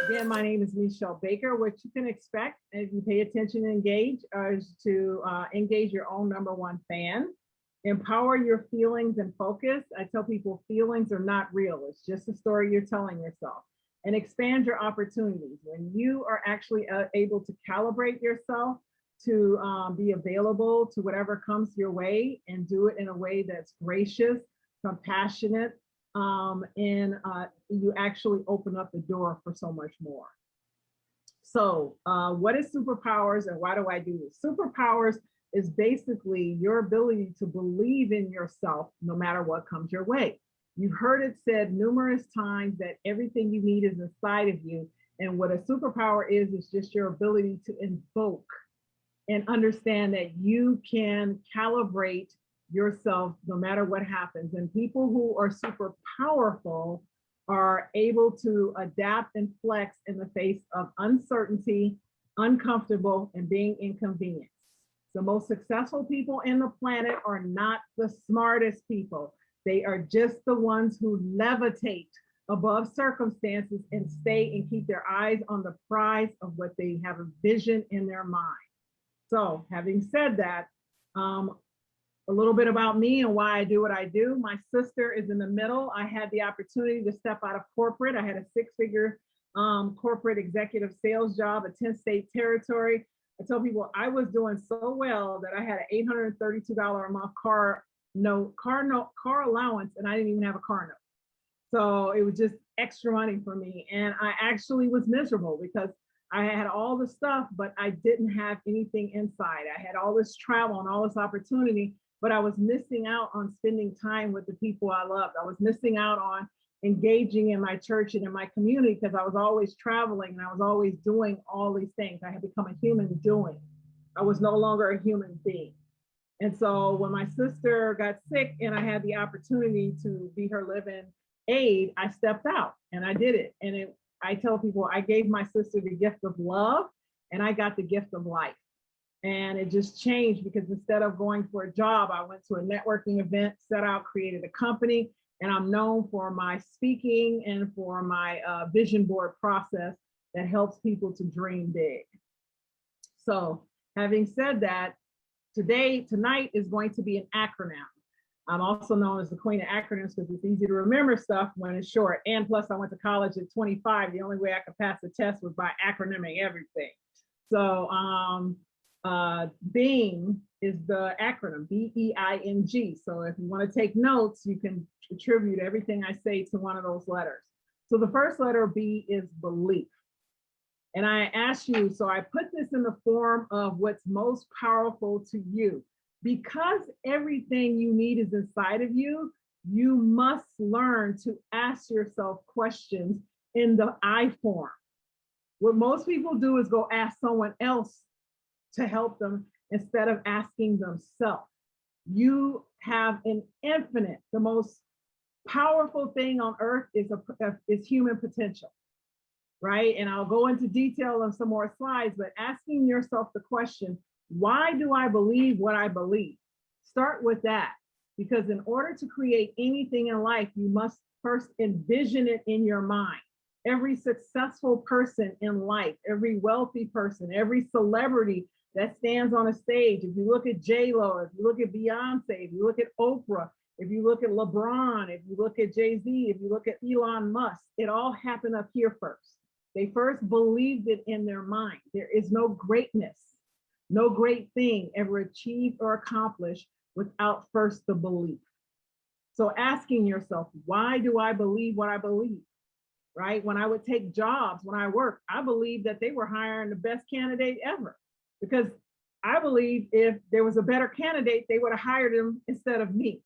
Again, my name is Meshell Baker. What you can expect if you pay attention and engage is to engage your own #1 fan, empower your feelings and focus. I tell people feelings are not real. It's just a story you're telling yourself. And expand your opportunities. When you are actually able to calibrate yourself to be available to whatever comes your way and do it in a way that's gracious, compassionate, and you actually open up the door for so much more. So what is superpowers and why do I do this? Superpowers is basically your ability to believe in yourself no matter what comes your way. You've heard it said numerous times that everything you need is inside of you. And what a superpower is just your ability to invoke and understand that you can calibrate yourself no matter what happens. And people who are super powerful are able to adapt and flex in the face of uncertainty, uncomfortable, and being inconvenienced. The most successful people in the planet are not the smartest people. They are just the ones who levitate above circumstances and stay and keep their eyes on the prize of what they have a vision in their mind. So having said that, a little bit about me and why I do what I do. My sister is in the middle. I had the opportunity to step out of corporate. I had a 6-figure corporate executive sales job, a 10-state territory. I tell people I was doing so well that I had an $832 a month car allowance, and I didn't even have a car note. So it was just extra money for me. And I actually was miserable because I had all the stuff, but I didn't have anything inside. I had all this travel and all this opportunity, but I was missing out on spending time with the people I loved. I was missing out on engaging in my church and in my community because I was always traveling and I was always doing all these things. I had become a human doing. I was no longer a human being. And so when my sister got sick and I had the opportunity to be her live-in aide, I stepped out and I did it. And I tell people I gave my sister the gift of love and I got the gift of life. And it just changed because instead of going for a job, I went to a networking event, set out, created a company, and I'm known for my speaking and for my vision board process that helps people to dream big. So having said that, tonight is going to be an acronym. I'm also known as the queen of acronyms because it's easy to remember stuff when it's short. And plus I went to college at 25. The only way I could pass the test was by acronyming everything. So BEING is the acronym, BEING. So if you want to take notes, you can attribute everything I say to one of those letters. So the first letter, B, is belief. And I ask you, so I put this in the form of what's most powerful to you. Because everything you need is inside of you, you must learn to ask yourself questions in the I form. What most people do is go ask someone else to help them instead of asking themselves. You have an infinite, the most powerful thing on earth is human potential, right? And I'll go into detail on some more slides, but asking yourself the question, why do I believe what I believe? Start with that, because in order to create anything in life, you must first envision it in your mind. Every successful person in life, every wealthy person, every celebrity that stands on a stage, if you look at J-Lo, if you look at Beyonce, if you look at Oprah, if you look at LeBron, if you look at Jay-Z, if you look at Elon Musk, it all happened up here first. They first believed it in their mind. There is no greatness, no great thing ever achieved or accomplished without first the belief. So asking yourself, why do I believe what I believe, right? When I would take jobs, when I worked, I believed that they were hiring the best candidate ever, because I believe if there was a better candidate, they would have hired him instead of me.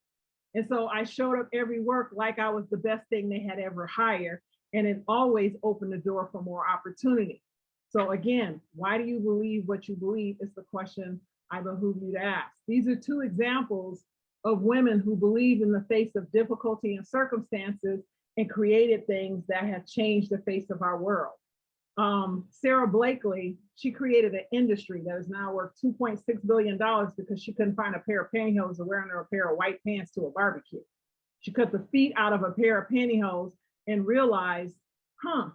And so I showed up every work like I was the best thing they had ever hired, and it always opened the door for more opportunity. So again, why do you believe what you believe is the question I behoove you to ask. These are two examples of women who believe in the face of difficulty and circumstances and created things that have changed the face of our world. Sarah Blakely, she created an industry that is now worth $2.6 billion because she couldn't find a pair of pantyhose to wear under a pair of white pants to a barbecue. She cut the feet out of a pair of pantyhose and realized, huh,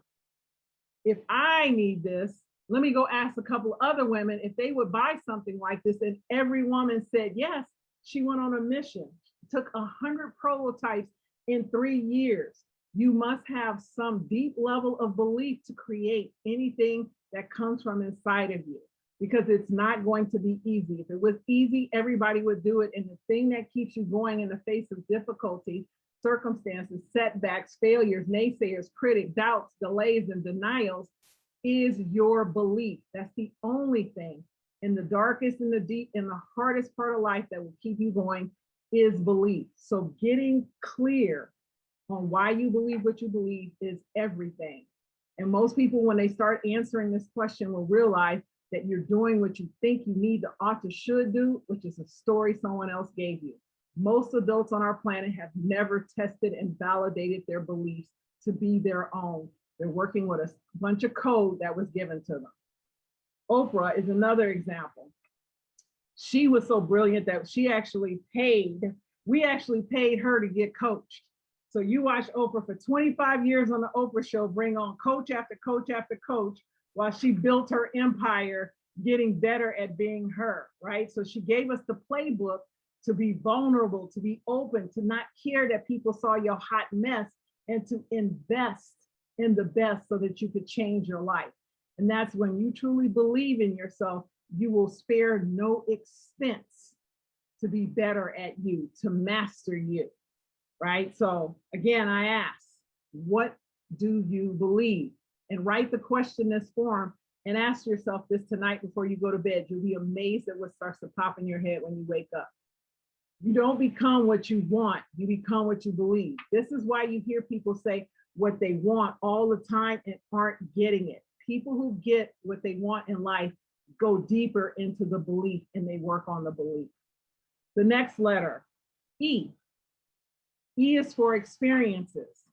if I need this, let me go ask a couple other women if they would buy something like this. And every woman said yes. She went on a mission, took 100 prototypes in 3 years. You must have some deep level of belief to create anything that comes from inside of you, because it's not going to be easy. If it was easy, everybody would do it. And the thing that keeps you going in the face of difficulty, circumstances, setbacks, failures, naysayers, critics, doubts, delays, and denials is your belief. That's the only thing in the darkest and the deep and the hardest part of life that will keep you going is belief. So getting clear on why you believe what you believe is everything. And most people, when they start answering this question, will realize that you're doing what you think you need to, ought to, should do, which is a story someone else gave you. Most adults on our planet have never tested and validated their beliefs to be their own. They're working with a bunch of code that was given to them. Oprah is another example. She was so brilliant that we actually paid her to get coached. So you watch Oprah for 25 years on the Oprah show, bring on coach after coach after coach, while she built her empire, getting better at being her, right? So she gave us the playbook to be vulnerable, to be open, to not care that people saw your hot mess, and to invest in the best so that you could change your life. And that's when you truly believe in yourself, you will spare no expense to be better at you, to master you, right? So again, I ask, what do you believe? And write the question in this form and ask yourself this tonight before you go to bed. You'll be amazed at what starts to pop in your head when you wake up. You don't become what you want, you become what you believe. This is why you hear people say what they want all the time and aren't getting it. People who get what they want in life go deeper into the belief and they work on the belief. The next letter, E. E is for experiences.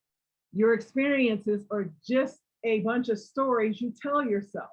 Your experiences are just a bunch of stories you tell yourself.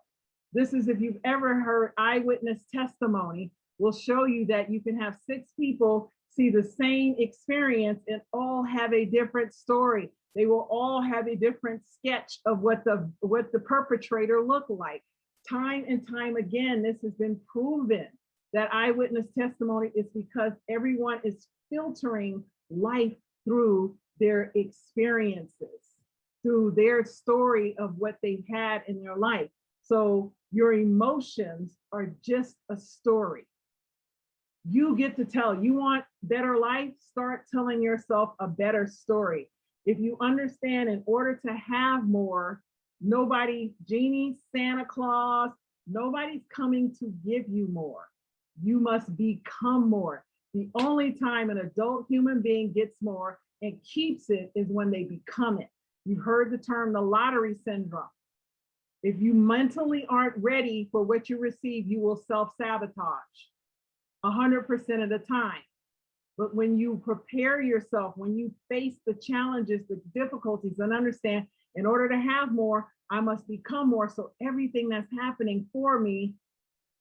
This is, if you've ever heard eyewitness testimony, will show you that you can have 6 people see the same experience and all have a different story. They will all have a different sketch of what the perpetrator looked like. Time and time again, this has been proven that eyewitness testimony is because everyone is filtering life through their experiences, through their story of what they've had in their life. So your emotions are just a story. You get to tell. You want better life? Start telling yourself a better story. If you understand, in order to have more, nobody, genie, Santa Claus, nobody's coming to give you more. You must become more. The only time an adult human being gets more and keeps it is when they become it. You've heard the term the lottery syndrome. If you mentally aren't ready for what you receive, you will self-sabotage 100% of the time. But when you prepare yourself, when you face the challenges, the difficulties, and understand, in order to have more, I must become more. So everything that's happening for me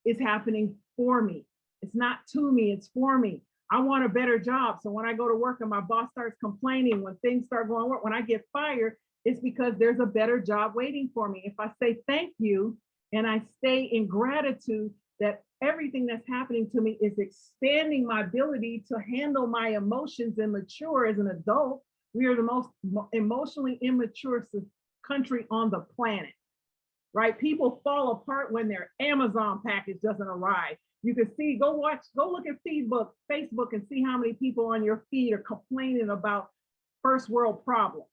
is happening for me. It's not to me, it's for me. I want a better job. So when I go to work and my boss starts complaining, when things start going wrong, when I get fired, it's because there's a better job waiting for me. If I say thank you and I stay in gratitude that everything that's happening to me is expanding my ability to handle my emotions and mature as an adult. We are the most emotionally immature country on the planet, right? People fall apart when their Amazon package doesn't arrive. You can see, go look at Facebook and see how many people on your feed are complaining about first world problems.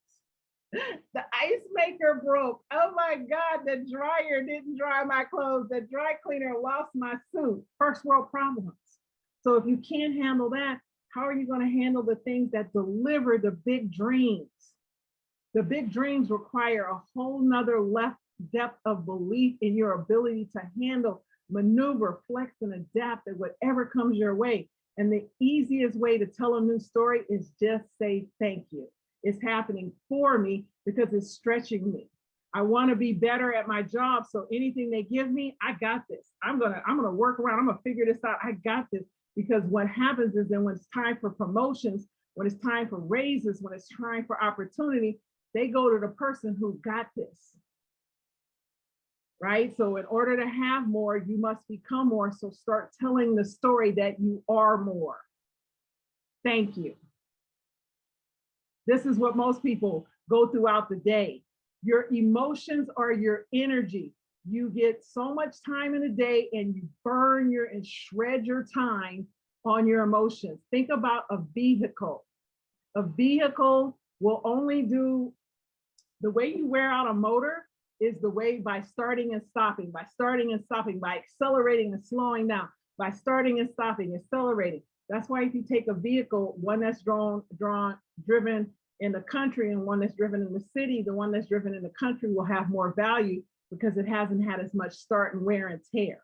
The ice maker broke. Oh my God, the dryer didn't dry my clothes. The dry cleaner lost my suit. First world problems. So if you can't handle that, how are you going to handle the things that deliver the big dreams? The big dreams require a whole nother depth of belief in your ability to handle, maneuver, flex, and adapt at whatever comes your way. And the easiest way to tell a new story is just say thank you. It's happening for me because it's stretching me. I want to be better at my job. So anything they give me, I got this. I'm gonna work around. I'm gonna figure this out. I got this. Because what happens is then when it's time for promotions, When it's time for raises, when it's time for opportunity, they go to the person who got this, right? So in order to have more, you must become more. So start telling the story that you are more. Thank you. This is what most people go throughout the day. Your emotions are your energy. You get so much time in a day and you burn your and shred your time on your emotions. Think about a vehicle. A vehicle will only do, the way you wear out a motor is the way by starting and stopping, by accelerating and slowing down, by starting and stopping, accelerating. That's why if you take a vehicle, one that's driven in the country and one that's driven in the city, the one that's driven in the country will have more value because it hasn't had as much start and wear and tear.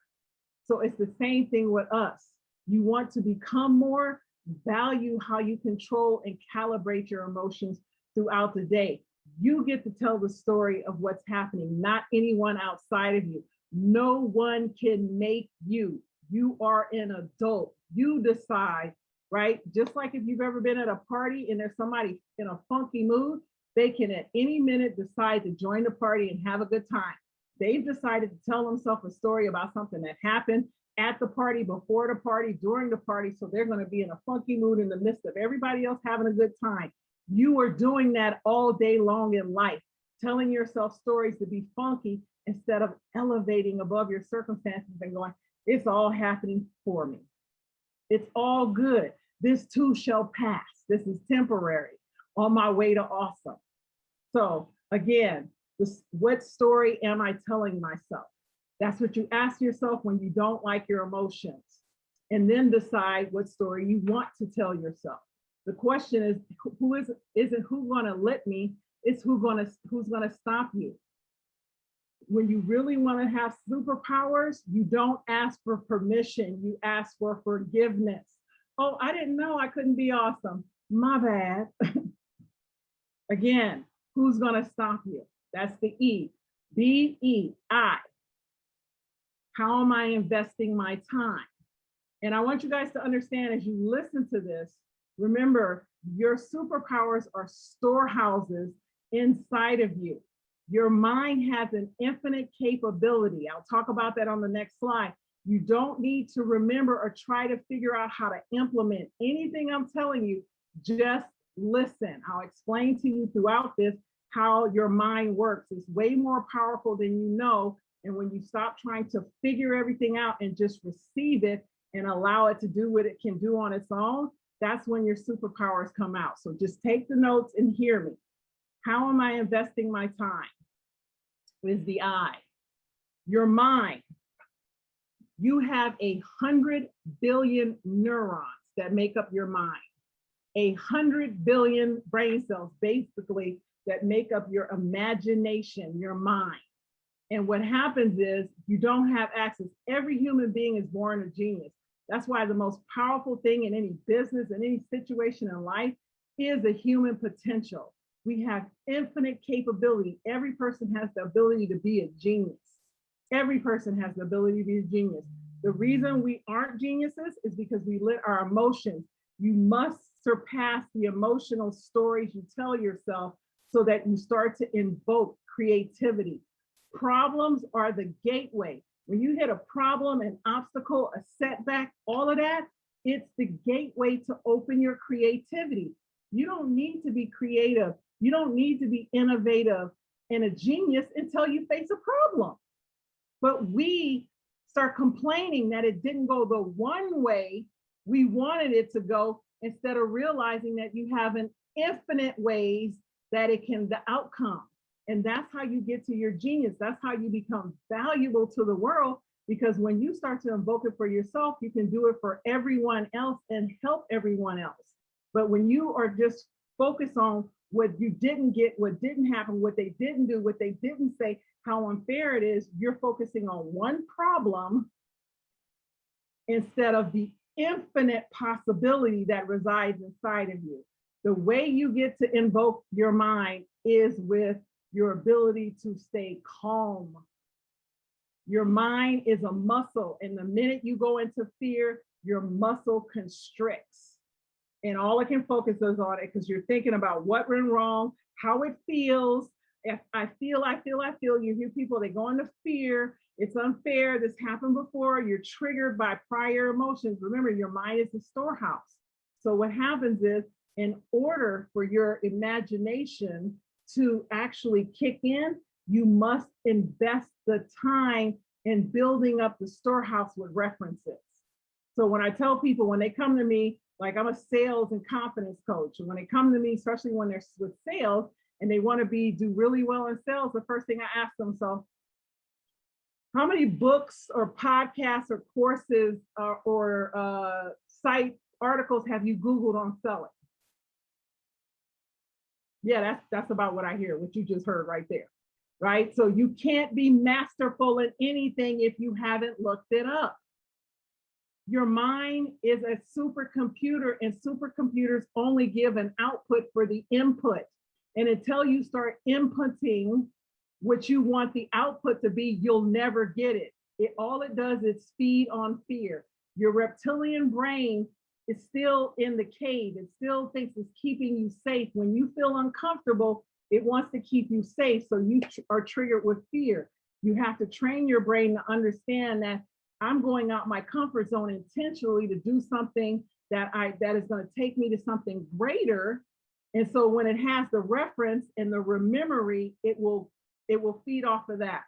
So it's the same thing with us. You want to become more, value how you control and calibrate your emotions throughout the day. You get to tell the story of what's happening, not anyone outside of you. No one can make you. You are an adult. You decide, right? Just like if you've ever been at a party and there's somebody in a funky mood, they can at any minute decide to join the party and have a good time. They've decided to tell themselves a story about something that happened at the party, before the party, during the party. So they're going to be in a funky mood in the midst of everybody else having a good time. You are doing that all day long in life, telling yourself stories to be funky instead of elevating above your circumstances and going, it's all happening for me. It's all good. This too shall pass. This is temporary, on my way to awesome. So again, what story am I telling myself? That's what you ask yourself when you don't like your emotions, and then decide what story you want to tell yourself. The question is, isn't who gonna let me, it's who's gonna stop you. When you really want to have superpowers, you don't ask for permission, you ask for forgiveness. Oh, I didn't know I couldn't be awesome. My bad. Again, who's gonna stop you? That's the E. B-E-I. How am I investing my time? And I want you guys to understand as you listen to this, remember, your superpowers are storehouses inside of you. Your mind has an infinite capability. I'll talk about that on the next slide. You don't need to remember or try to figure out how to implement anything I'm telling you. Just listen. I'll explain to you throughout this how your mind works. It's way more powerful than you know. And when you stop trying to figure everything out and just receive it and allow it to do what it can do on its own, that's when your superpowers come out. So just take the notes and hear me. How am I investing my time? Is the I. Your mind. You have 100 billion neurons that make up your mind. 100 billion brain cells, basically, that make up your imagination, your mind. And what happens is you don't have access. Every human being is born a genius. That's why the most powerful thing in any business, in any situation in life, is a human potential. We have infinite capability. Every person has the ability to be a genius. Every person has the ability to be a genius. The reason we aren't geniuses is because we let our emotions. You must surpass the emotional stories you tell yourself so that you start to invoke creativity. Problems are the gateway. When you hit a problem, an obstacle, a setback, all of that, it's the gateway to open your creativity. You don't need to be creative. You don't need to be innovative and a genius until you face a problem. But we start complaining that it didn't go the one way we wanted it to go, instead of realizing that you have an infinite ways that it can, the outcome. And that's how you get to your genius. That's how you become valuable to the world, because when you start to invoke it for yourself, you can do it for everyone else and help everyone else. But when you are just focused on what you didn't get, what didn't happen, what they didn't do, what they didn't say, how unfair it is, you're focusing on one problem instead of the infinite possibility that resides inside of you. The way you get to invoke your mind is with your ability to stay calm. Your mind is a muscle, and the minute you go into fear, your muscle constricts. And all it can focus is on it because you're thinking about what went wrong, how it feels. If I feel, you hear people, they go into fear. It's unfair. This happened before. You're triggered by prior emotions. Remember, your mind is the storehouse. So what happens is, in order for your imagination to actually kick in, you must invest the time in building up the storehouse with references. So when I tell people, when they come to me, like I'm a sales and confidence coach, and when they come to me, especially when they're with sales and they want to do really well in sales, the first thing I ask them, so how many books or podcasts or courses or site articles have you Googled on selling? Yeah, that's about what I hear, what you just heard right there, right? So you can't be masterful in anything if you haven't looked it up. Your mind is a supercomputer, and supercomputers only give an output for the input. And until you start inputting what you want the output to be, you'll never get it. All it does is feed on fear. Your reptilian brain is still in the cave. It still thinks it's keeping you safe. When you feel uncomfortable, it wants to keep you safe. So you are triggered with fear. You have to train your brain to understand that I'm going out my comfort zone intentionally to do something that is going to take me to something greater. And so when it has the reference and the memory, it will feed off of that.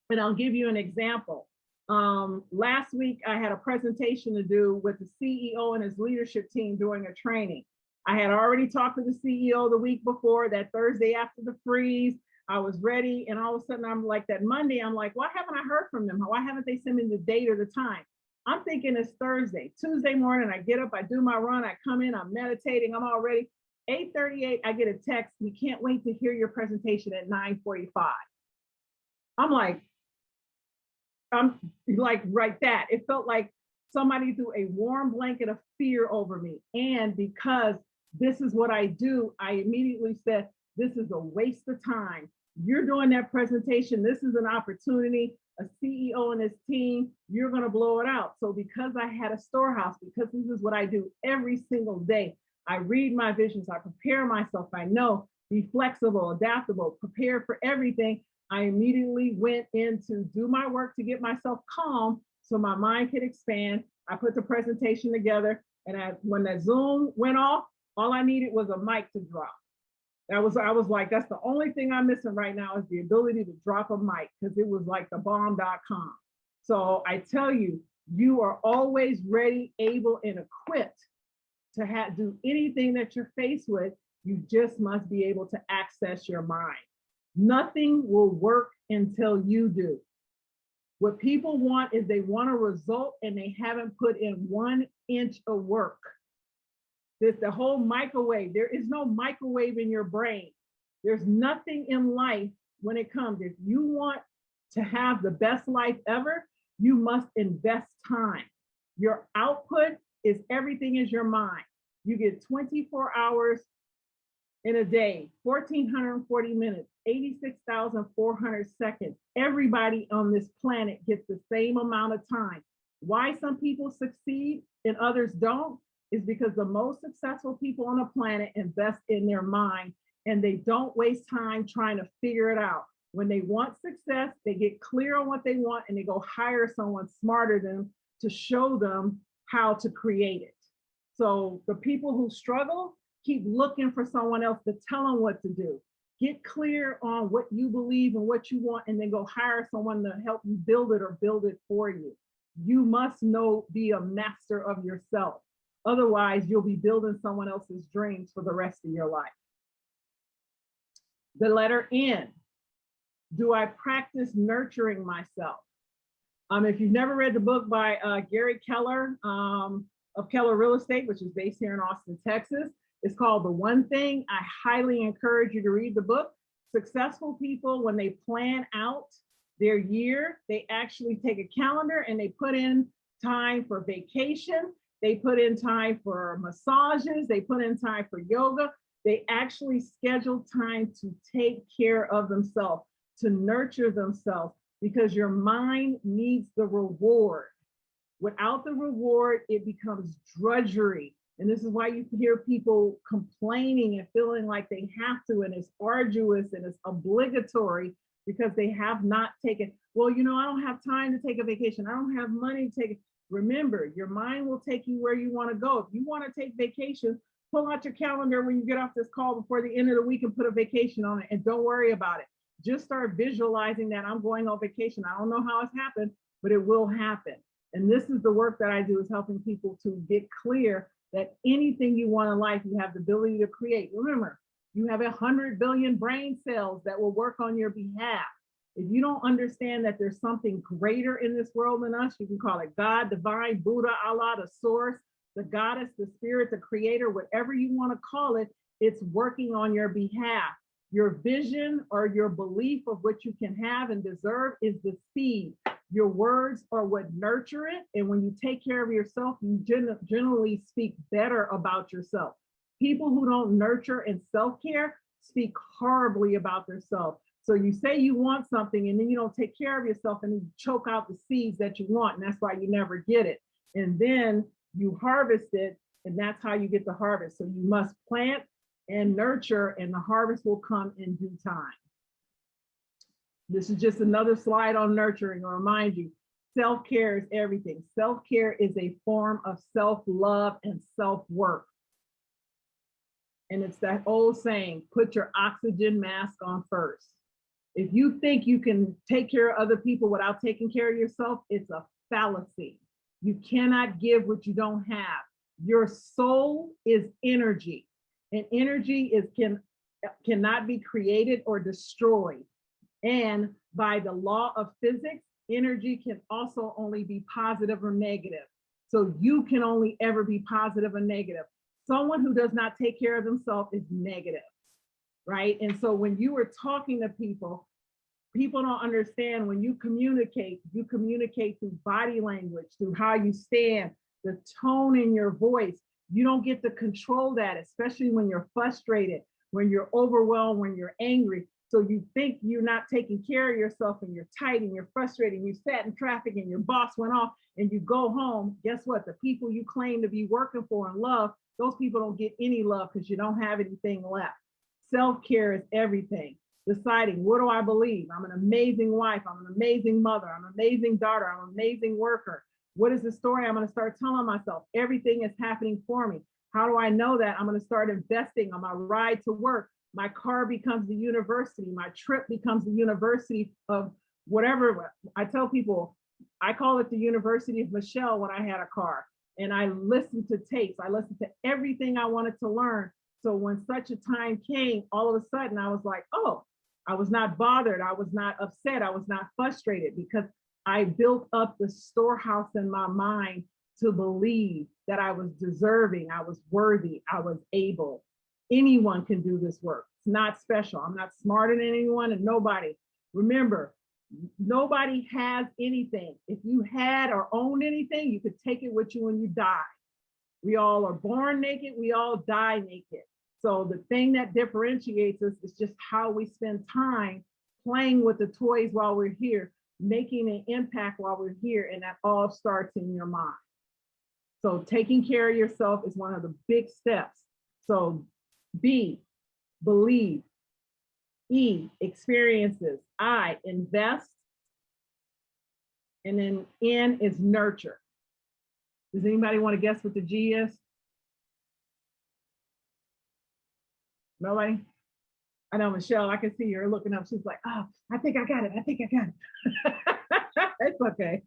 And I'll give you an example. Last week, I had a presentation to do with the CEO and his leadership team doing a training. I had already talked to the CEO the week before, that Thursday after the freeze. I was ready, and all of a sudden, I'm like, that Monday, I'm like, why haven't I heard from them? Why haven't they sent me the date or the time? I'm thinking it's Thursday. Tuesday morning, I get up, I do my run, I come in, I'm meditating, I'm all ready. 8:38, I get a text, we can't wait to hear your presentation at 9:45. I'm like right that. It felt like somebody threw a warm blanket of fear over me. And because this is what I do, I immediately said, this is a waste of time. You're doing that presentation. This is an opportunity. A CEO and his team, you're going to blow it out. So because I had a storehouse, because this is what I do every single day, I read my visions, I prepare myself, I know, be flexible, adaptable, prepared for everything. I immediately went in to do my work to get myself calm so my mind could expand. I put the presentation together, and when that Zoom went off, all I needed was a mic to drop. I was like, that's the only thing I'm missing right now is the ability to drop a mic, because it was like the bomb.com. So I tell you, you are always ready, able, and equipped to do anything that you're faced with. You just must be able to access your mind. Nothing will work until you do. What people want is they want a result and they haven't put in 1 inch of work. There's the whole microwave. There is no microwave in your brain. There's nothing in life when it comes. If you want to have the best life ever, you must invest time. Your output is everything is your mind. You get 24 hours in a day, 1,440 minutes, 86,400 seconds. Everybody on this planet gets the same amount of time. Why some people succeed and others don't is because the most successful people on the planet invest in their mind, and they don't waste time trying to figure it out. When they want success, they get clear on what they want and they go hire someone smarter than them to show them how to create it. So the people who struggle keep looking for someone else to tell them what to do. Get clear on what you believe and what you want, and then go hire someone to help you build it or build it for you. You must be a master of yourself. Otherwise, you'll be building someone else's dreams for the rest of your life. The letter N. Do I practice nurturing myself? If you've never read the book by Gary Keller of Keller Real Estate, which is based here in Austin, Texas, it's called The One Thing. I highly encourage you to read the book. Successful people, when they plan out their year, they actually take a calendar and they put in time for vacation. They put in time for massages. They put in time for yoga. They actually schedule time to take care of themselves, to nurture themselves, because your mind needs the reward. Without the reward, it becomes drudgery. And this is why you hear people complaining and feeling like they have to, and it's arduous and it's obligatory because they have not taken, well, you know, I don't have time to take a vacation. I don't have money to take it. Remember, your mind will take you where you want to go. If you want to take vacation, pull out your calendar when you get off this call before the end of the week and put a vacation on it, and don't worry about it. Just start visualizing that I'm going on vacation. I don't know how it's happened, but it will happen. And this is the work that I do, is helping people to get clear that anything you want in life, you have the ability to create. Remember, you have 100 billion brain cells that will work on your behalf. If you don't understand that there's something greater in this world than us, you can call it God, divine, Buddha, Allah, the source, the goddess, the spirit, the creator, whatever you want to call it, it's working on your behalf. Your vision or your belief of what you can have and deserve is the seed. Your words are what nurture it. And when you take care of yourself, you generally speak better about yourself. People who don't nurture and self-care speak horribly about themselves. So you say you want something and then you don't take care of yourself and you choke out the seeds that you want. And that's why you never get it. And then you harvest it, and that's how you get the harvest. So you must plant and nurture, and the harvest will come in due time. This is just another slide on nurturing. I'll remind you, self-care is everything. Self-care is a form of self-love and self-work. And it's that old saying, put your oxygen mask on first. If you think you can take care of other people without taking care of yourself, it's a fallacy. You cannot give what you don't have. Your soul is energy, and energy cannot be created or destroyed. And by the law of physics, energy can also only be positive or negative. So you can only ever be positive or negative. Someone who does not take care of themselves is negative, right? And so when you are talking to people, people don't understand when you communicate through body language, through how you stand, the tone in your voice. You don't get to control that, especially when you're frustrated, when you're overwhelmed, when you're angry. So you think you're not taking care of yourself and you're tight and you're frustrated and you sat in traffic and your boss went off and you go home. Guess what? The people you claim to be working for and love, those people don't get any love because you don't have anything left. Self-care is everything. Deciding, what do I believe? I'm an amazing wife. I'm an amazing mother. I'm an amazing daughter. I'm an amazing worker. What is the story I'm going to start telling myself? Everything is happening for me. How do I know that? I'm going to start investing on my ride to work. My car becomes the university. My trip becomes the university of whatever. I tell people, I call it the University of Meshell when I had a car. And I listened to tapes. I listened to everything I wanted to learn. So when such a time came, all of a sudden I was like, oh, I was not bothered. I was not upset. I was not frustrated because I built up the storehouse in my mind to believe that I was deserving, I was worthy, I was able. Anyone can do this work. It's not special. I'm not smarter than anyone and nobody. Remember, nobody has anything. If you had or owned anything, you could take it with you when you die. We all are born naked. We all die naked. So the thing that differentiates us is just how we spend time playing with the toys while we're here, making an impact while we're here, and that all starts in your mind. So taking care of yourself is one of the big steps. So B, believe. E, experiences. I, invest. And then N is nurture. Does anybody want to guess what the G is? Nobody? I know, Meshell, I can see her looking up. She's like, oh, I think I got it. I think I got it. It's okay.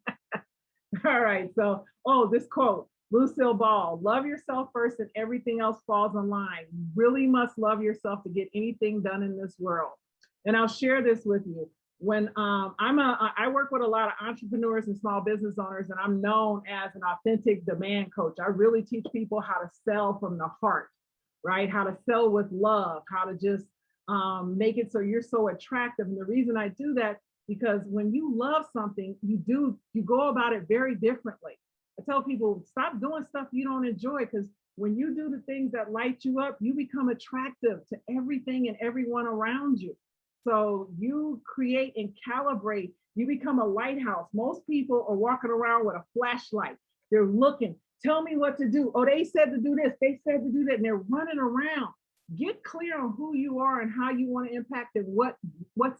All right. So, oh, this quote, Lucille Ball, love yourself first and everything else falls in line. You really must love yourself to get anything done in this world. And I'll share this with you. When I work with a lot of entrepreneurs and small business owners, and I'm known as an authentic demand coach. I really teach people how to sell from the heart, right? How to sell with love, how to just make it so you're so attractive. And the reason I do that, because when you love something, you go about it very differently. I tell people, stop doing stuff you don't enjoy, because when you do the things that light you up, you become attractive to everything and everyone around you. So you create and calibrate, you become a lighthouse. Most people are walking around with a flashlight. They're looking Tell me what to do. Oh, they said to do this. They said to do that. And they're running around. Get clear on who you are and how you want to impact and what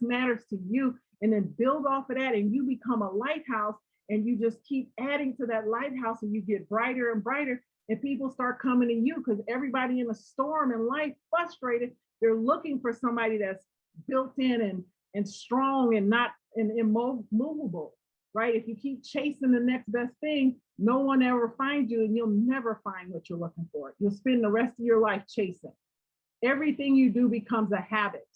matters to you. And then build off of that. And you become a lighthouse and you just keep adding to that lighthouse and you get brighter and brighter. And people start coming to you because everybody in a storm in life, frustrated, they're looking for somebody that's built in and strong and not immovable, right? If you keep chasing the next best thing, no one ever finds you and you'll never find what you're looking for. You'll spend the rest of your life chasing. Everything you do becomes a habit.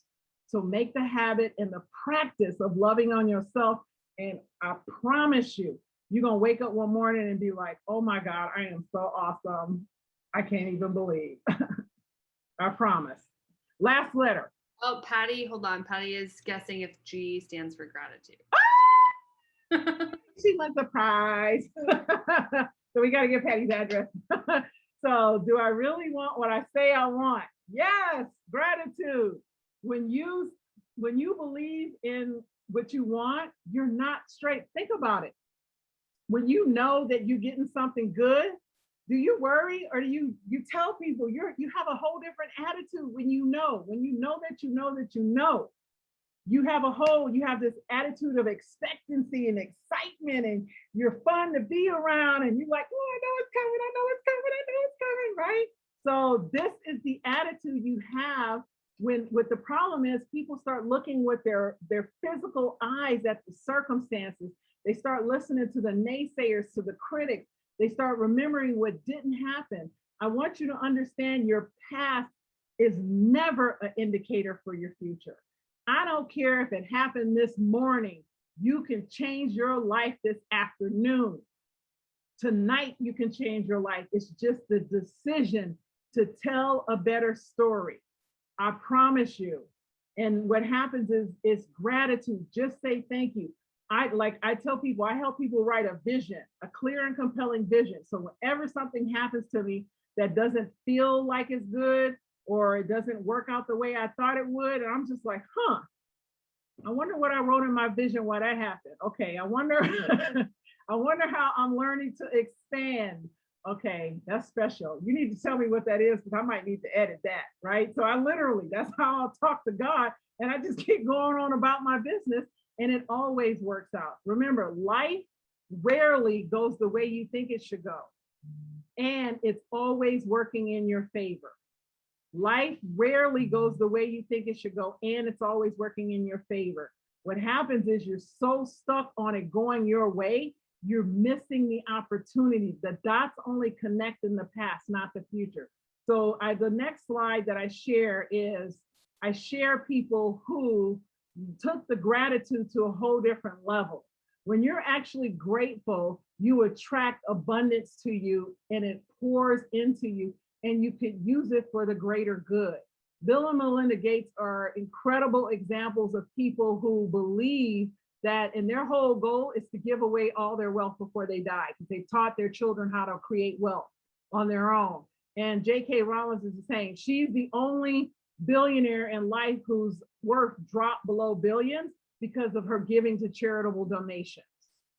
So make the habit and the practice of loving on yourself. And I promise you, you're going to wake up one morning and be like, oh my God, I am so awesome. I can't even believe. I promise. Last letter. Oh, Patty, hold on. Patty is guessing if G stands for gratitude. She wants a prize. So we got to get Patty's address. So do I really want what I say I want? Yes, gratitude. When you believe in what you want, you're not straight. Think about it. When you know that you're getting something good, do you worry or do you tell people you have a whole different attitude when you know that you know that you know. You have this attitude of expectancy and excitement and you're fun to be around and you're like, oh, I know it's coming, I know it's coming, I know it's coming, right? So this is the attitude you have when what the problem is people start looking with their physical eyes at the circumstances. They start listening to the naysayers, to the critics. They start remembering what didn't happen. I want you to understand your past is never an indicator for your future. I don't care if it happened this morning. You can change your life this afternoon. Tonight, you can change your life. It's just the decision to tell a better story. I promise you. And what happens is gratitude. Just say thank you. I tell people, I help people write a vision, a clear and compelling vision. So whenever something happens to me that doesn't feel like it's good, or it doesn't work out the way I thought it would, and I'm just like, I wonder what I wrote in my vision, why that happened. Okay, I wonder, I wonder how I'm learning to expand. Okay, that's special. You need to tell me what that is because I might need to edit that, right? So that's how I'll talk to God. And I just keep going on about my business and it always works out. Remember, life rarely goes the way you think it should go. And it's always working in your favor. Life rarely goes the way you think it should go, and it's always working in your favor. What happens is you're so stuck on it going your way, you're missing the opportunity. The dots only connect in the past, not the future. So the next slide that I share is I share people who took the gratitude to a whole different level. When you're actually grateful, you attract abundance to you and it pours into you. And you could use it for the greater good. Bill and Melinda Gates are incredible examples of people who believe that, and their whole goal is to give away all their wealth before they die, because they taught their children how to create wealth on their own. And J.K. Rowling is saying she's the only billionaire in life whose worth dropped below billions because of her giving to charitable donations.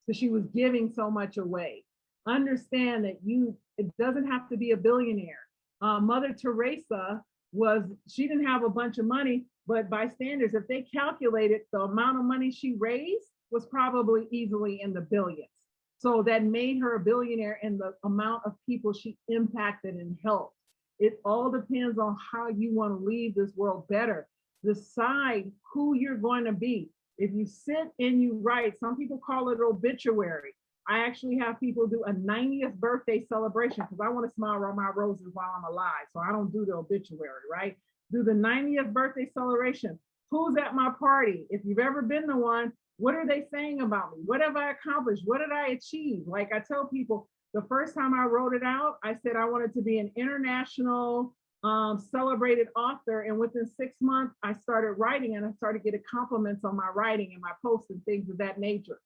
So she was giving so much away. Understand that it doesn't have to be a billionaire. Mother Teresa she didn't have a bunch of money, but by standards, if they calculated the amount of money she raised was probably easily in the billions. So that made her a billionaire in the amount of people she impacted and helped. It all depends on how you want to leave this world better. Decide who you're going to be. If you sit and you write, some people call it obituary. I actually have people do a 90th birthday celebration because I want to smile around my roses while I'm alive. So I don't do the obituary, right? Do the 90th birthday celebration. Who's at my party? If you've ever been to one, what are they saying about me? What have I accomplished? What did I achieve? Like I tell people, the first time I wrote it out, I said I wanted to be an international celebrated author. And within 6 months, I started writing and I started getting compliments on my writing and my posts and things of that nature.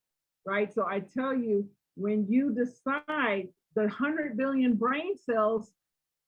Right? So I tell you, when you decide the 100 billion brain cells,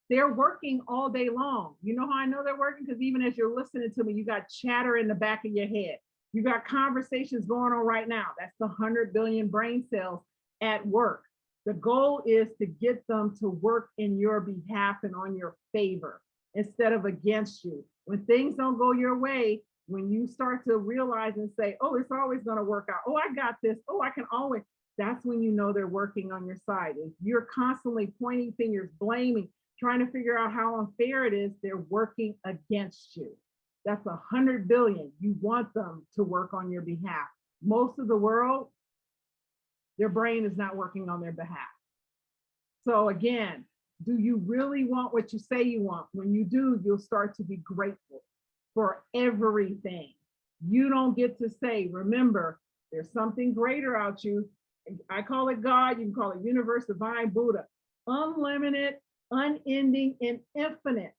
they're working all day long. You know how I know they're working? Because even as you're listening to me, you got chatter in the back of your head. You got conversations going on right now. That's the 100 billion brain cells at work. The goal is to get them to work in your behalf and on your favor instead of against you. When things don't go your way, when you start to realize and say, oh, it's always going to work out. Oh, I got this. Oh, I can always. That's when you know they're working on your side. If you're constantly pointing fingers, blaming, trying to figure out how unfair it is, they're working against you. That's 100 billion. You want them to work on your behalf. Most of the world, their brain is not working on their behalf. So again, do you really want what you say you want? When you do, you'll start to be grateful for everything. You don't get to say, remember, there's something greater out you. I call it God, you can call it universe, divine, Buddha. Unlimited, unending, and infinite.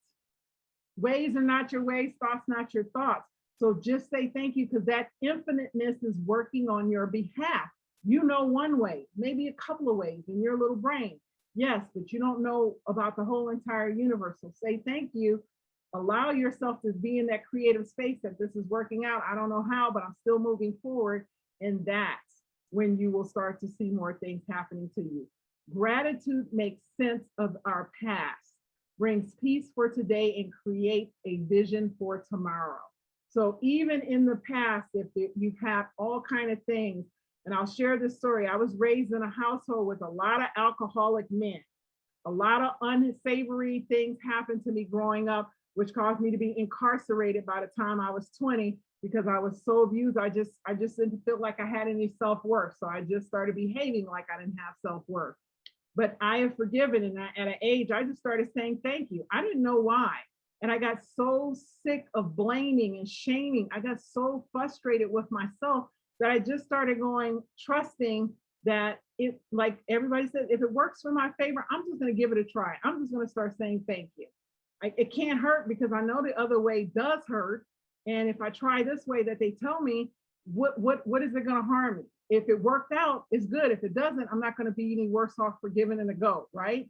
Ways are not your ways, thoughts not your thoughts. So just say thank you, because that infiniteness is working on your behalf. You know one way, maybe a couple of ways in your little brain. Yes, but you don't know about the whole entire universe. So say thank you. Allow yourself to be in that creative space that this is working out. I don't know how, but I'm still moving forward. And that's when you will start to see more things happening to you. Gratitude makes sense of our past, brings peace for today, and creates a vision for tomorrow. So even in the past, if you've had all kinds of things, and I'll share this story. I was raised in a household with a lot of alcoholic men. A lot of unsavory things happened to me growing up, which caused me to be incarcerated by the time I was 20 because I was so abused. I just didn't feel like I had any self-worth. So I just started behaving like I didn't have self-worth. But I have forgiven, and at an age, I just started saying thank you. I didn't know why. And I got so sick of blaming and shaming. I got so frustrated with myself that I just started trusting that it, like everybody said, if it works for my favor, I'm just going to give it a try. I'm just going to start saying thank you. It can't hurt because I know the other way does hurt. And if I try this way that they tell me, what is it going to harm me? If it worked out, it's good. If it doesn't, I'm not going to be any worse off for giving it a go, right?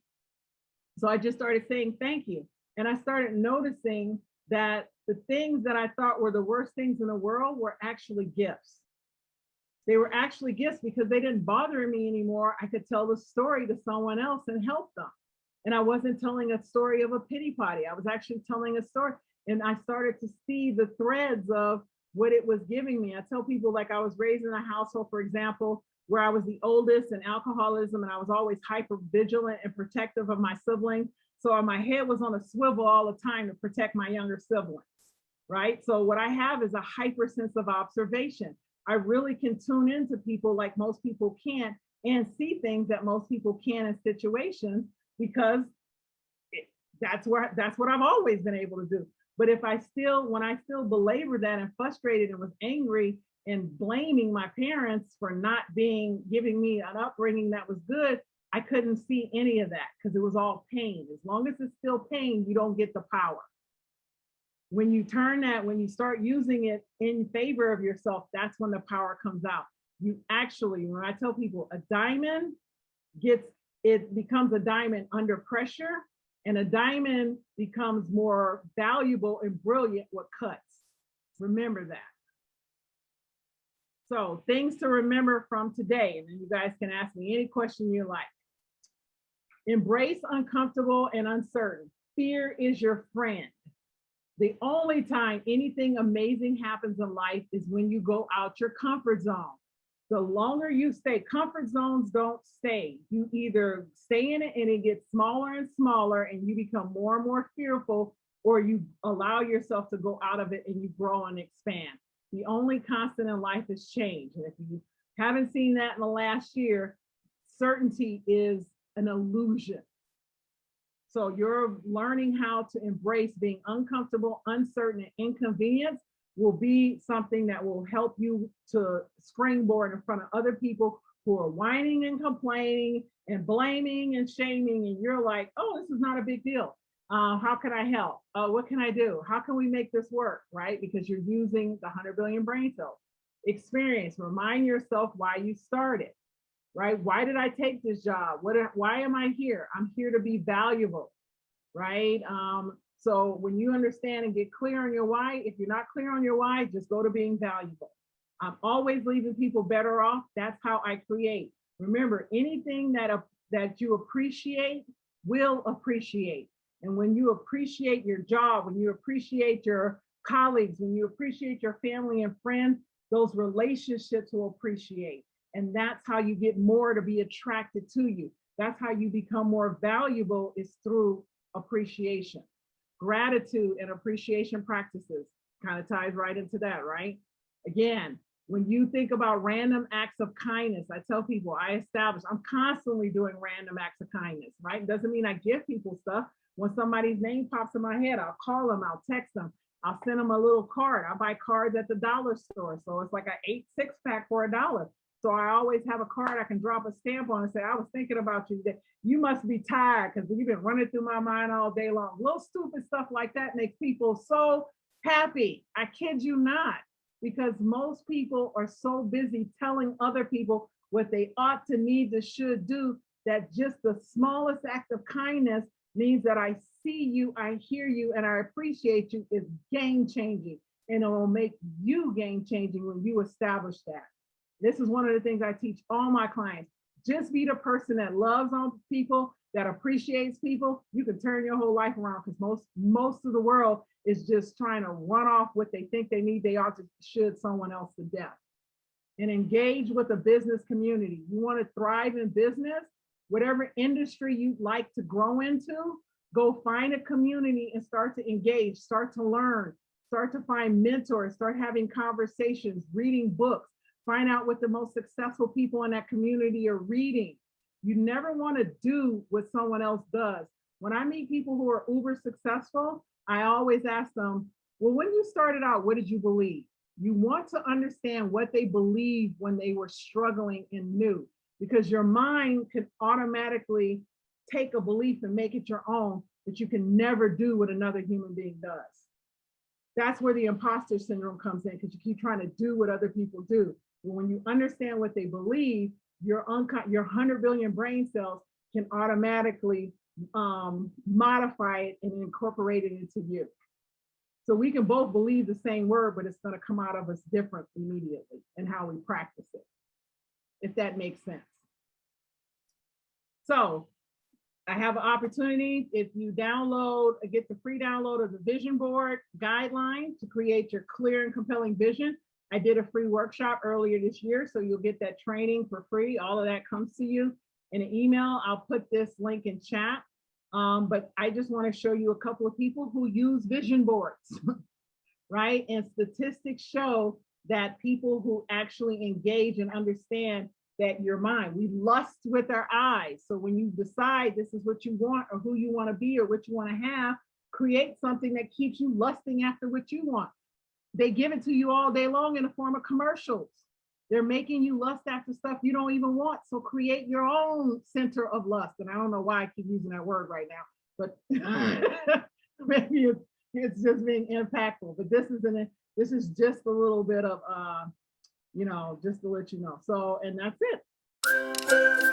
So I just started saying thank you. And I started noticing that the things that I thought were the worst things in the world were actually gifts. They were actually gifts because they didn't bother me anymore. I could tell the story to someone else and help them. And I wasn't telling a story of a pity party. I was actually telling a story. And I started to see the threads of what it was giving me. I tell people, like, I was raised in a household, for example, where I was the oldest in alcoholism, and I was always hyper vigilant and protective of my siblings. So my head was on a swivel all the time to protect my younger siblings, right? So what I have is a hyper sense of observation. I really can tune into people like most people can't, and see things that most people can in situations, because that's what I've always been able to do. But when I still belabored that and frustrated and was angry and blaming my parents for not giving me an upbringing that was good, I couldn't see any of that because it was all pain. As long as it's still pain, you don't get the power. When you start using it in favor of yourself, that's when the power comes out. You actually, when I tell people, a diamond becomes a diamond under pressure, and a diamond becomes more valuable and brilliant with cuts. Remember that. So things to remember from today, and then you guys can ask me any question you like. Embrace uncomfortable and uncertain. Fear is your friend. The only time anything amazing happens in life is when you go out your comfort zone. The longer you stay, comfort zones don't stay. You either stay in it and it gets smaller and smaller and you become more and more fearful, or you allow yourself to go out of it and you grow and expand. The only constant in life is change. And if you haven't seen that in the last year, certainty is an illusion. So you're learning how to embrace being uncomfortable, uncertain, and inconvenience will be something that will help you to springboard in front of other people who are whining and complaining and blaming and shaming. And you're like, oh, this is not a big deal. How can I help? What can I do? How can we make this work, right? Because you're using the 100 billion brain cells. Experience, remind yourself why you started, right? Why did I take this job? Why am I here? I'm here to be valuable, right? So when you understand and get clear on your why, if you're not clear on your why, just go to being valuable. I'm always leaving people better off. That's how I create. Remember, anything that that you appreciate will appreciate. And when you appreciate your job, when you appreciate your colleagues, when you appreciate your family and friends, those relationships will appreciate. And that's how you get more to be attracted to you. That's how you become more valuable, is through appreciation. Gratitude and appreciation practices kind of ties right into that, right? Again, when you think about random acts of kindness, I tell people I'm constantly doing random acts of kindness, right? Doesn't mean I give people stuff. When somebody's name pops in my head, I'll call them, I'll text them, I'll send them a little card. I buy cards at the dollar store. So it's like an 8 6-pack for $1. So I always have a card I can drop a stamp on and say, I was thinking about you. That you must be tired because you've been running through my mind all day long. Little stupid stuff like that makes people so happy. I kid you not, because most people are so busy telling other people what they ought to, need to, should do, that just the smallest act of kindness means that I see you, I hear you, and I appreciate you, is game changing. And it will make you game changing when you establish that. This is one of the things I teach all my clients. Just be the person that loves on people, that appreciates people. You can turn your whole life around, because most of the world is just trying to run off what they think they need, they ought to, should someone else to death. And engage with the business community. You want to thrive in business, whatever industry you'd like to grow into, go find a community and start to engage, start to learn, start to find mentors, start having conversations, reading books. Find out what the most successful people in that community are reading. You never want to do what someone else does. When I meet people who are uber successful, I always ask them, well, when you started out, what did you believe? You want to understand what they believed when they were struggling and new, because your mind can automatically take a belief and make it your own, but you can never do what another human being does. That's where the imposter syndrome comes in, because you keep trying to do what other people do. When you understand what they believe, your 100 billion brain cells can automatically modify it and incorporate it into you. So we can both believe the same word, but it's going to come out of us different immediately in how we practice it, if that makes sense. So I have an opportunity. If you get the free download of the vision board guideline to create your clear and compelling vision. I did a free workshop earlier this year, so you'll get that training for free. All of that comes to you in an email. I'll put this link in chat. But I just want to show you a couple of people who use vision boards, right? And statistics show that people who actually engage and understand that your mind, we lust with our eyes. So when you decide this is what you want, or who you want to be, or what you want to have, create something that keeps you lusting after what you want. They give it to you all day long in the form of commercials. They're making you lust after stuff you don't even want. So create your own center of lust. And I don't know why I keep using that word right now, but maybe it's just being impactful. But this is just a little bit of, just to let you know. So, and that's it.